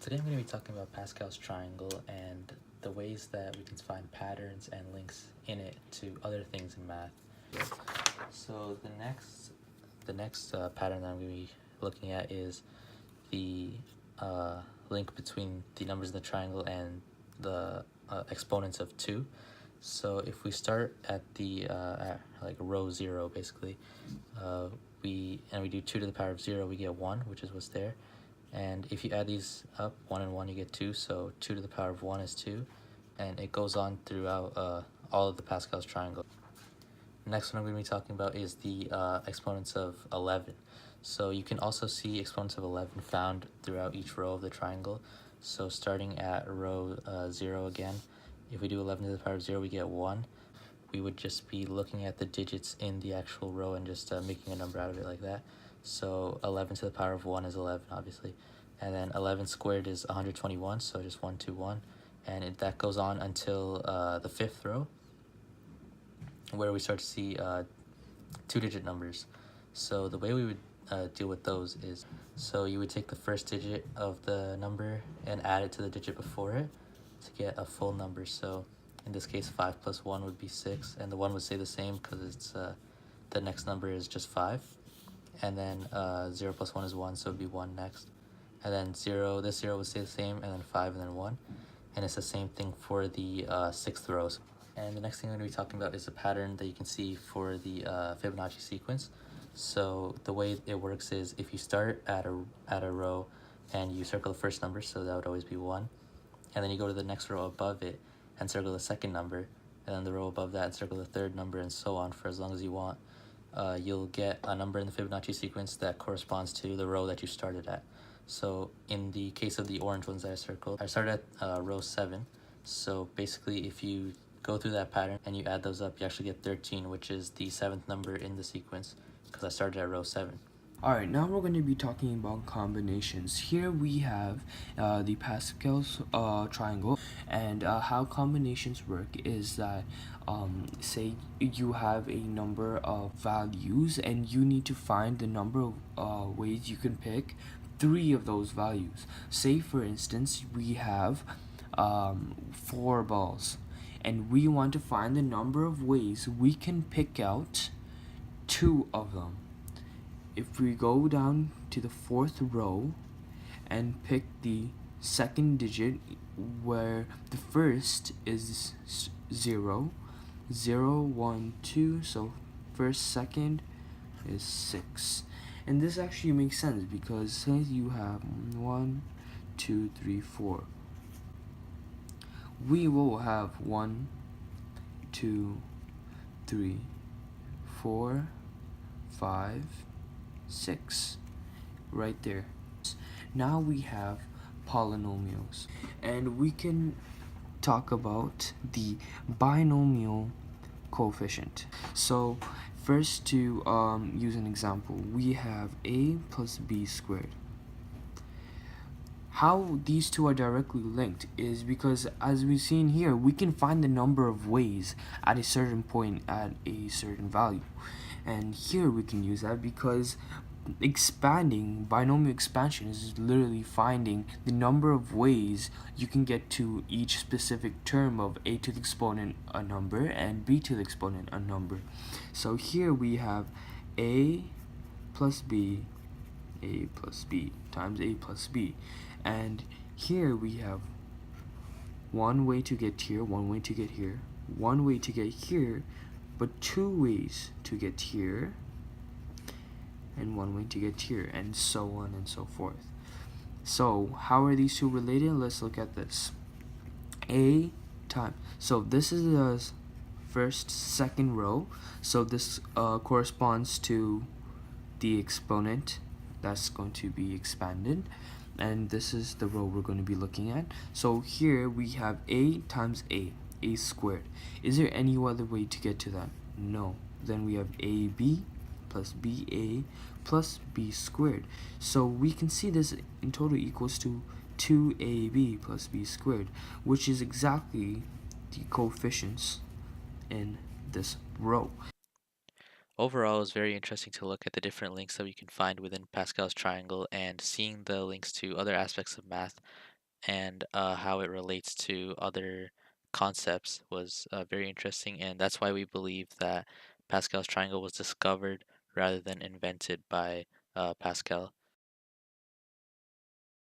Today I'm going to be talking about Pascal's triangle and the ways that we can find patterns and links in it to other things in math. So the next pattern that I'm going to be looking at is the link between the numbers in the triangle and the exponents of 2. So if we start at the at like row 0 basically, we do 2 to the power of 0, we get 1, which is what's there. And if you add these up, 1 and 1, you get 2, so 2 to the power of 1 is 2, and it goes on throughout all of the Pascal's triangle. Next one I'm going to be talking about is the exponents of 11. So you can also see exponents of 11 found throughout each row of the triangle. So starting at row 0 again, if we do 11 to the power of 0, we get 1. We would just be looking at the digits in the actual row and just making a number out of it like that. So 11 to the power of 1 is 11, obviously. And then 11 squared is 121, so just 1, 2, 1. And that goes on until the 5th row, where we start to see 2-digit numbers. So the way we would deal with those is, so you would take the first digit of the number and add it to the digit before it to get a full number. So in this case, 5 plus 1 would be 6, and the 1 would stay the same because it's the next number is just 5. And then 0 plus 1 is 1, so it would be 1 next. And then 0, this 0 would stay the same, and then 5, and then 1. And it's the same thing for the 6th rows. And the next thing I'm going to be talking about is a pattern that you can see for the Fibonacci sequence. So the way it works is if you start at a row and you circle the first number, so that would always be 1, and then you go to the next row above it and circle the second number, and then the row above that and circle the third number, and so on for as long as you want, you'll get a number in the Fibonacci sequence that corresponds to the row that you started at. So in the case of the orange ones that I circled, I started at row 7. So basically if you go through that pattern and you add those up, you actually get 13, which is the 7th number in the sequence, because I started at row 7. Alright, now we're going to be talking about combinations. Here we have the Pascal's triangle, and how combinations work is that say you have a number of values and you need to find the number of ways you can pick 3 of those values. Say for instance we have 4 balls and we want to find the number of ways we can pick out 2 of them. If we go down to the 4th row and pick the second digit, where the first is 0, 0, 1, 2, so first, second is 6. And this actually makes sense because say you have 1, 2, 3, 4. We will have 1, 2, 3, 4, 5, 6 right there. Now we have polynomials, and we can talk about the binomial coefficient. So first, to use an example, we have a plus b squared. How these two are directly linked is because, as we've seen here, we can find the number of ways at a certain point at a certain value. And here we can use that because expanding, binomial expansion, is literally finding the number of ways you can get to each specific term of a to the exponent a number and b to the exponent a number. So here we have a plus b, a plus b times a plus b, and here we have one way to get here, one way to get here, one way to get here, but 2 ways to get here, and one way to get here, and so on and so forth. So how are these two related? Let's look at this. A time, so this is the first, second row, so this corresponds to the exponent that's going to be expanded, and this is the row we're going to be looking at. So here we have a times a squared. Is there any other way to get to that? No. Then we have ab plus ba plus b squared. So we can see this in total equals to 2ab plus b squared, which is exactly the coefficients in this row. Overall, it was very interesting to look at the different links that we can find within Pascal's triangle and seeing the links to other aspects of math and how it relates to other concepts was very interesting, and that's why we believe that Pascal's triangle was discovered rather than invented by Pascal.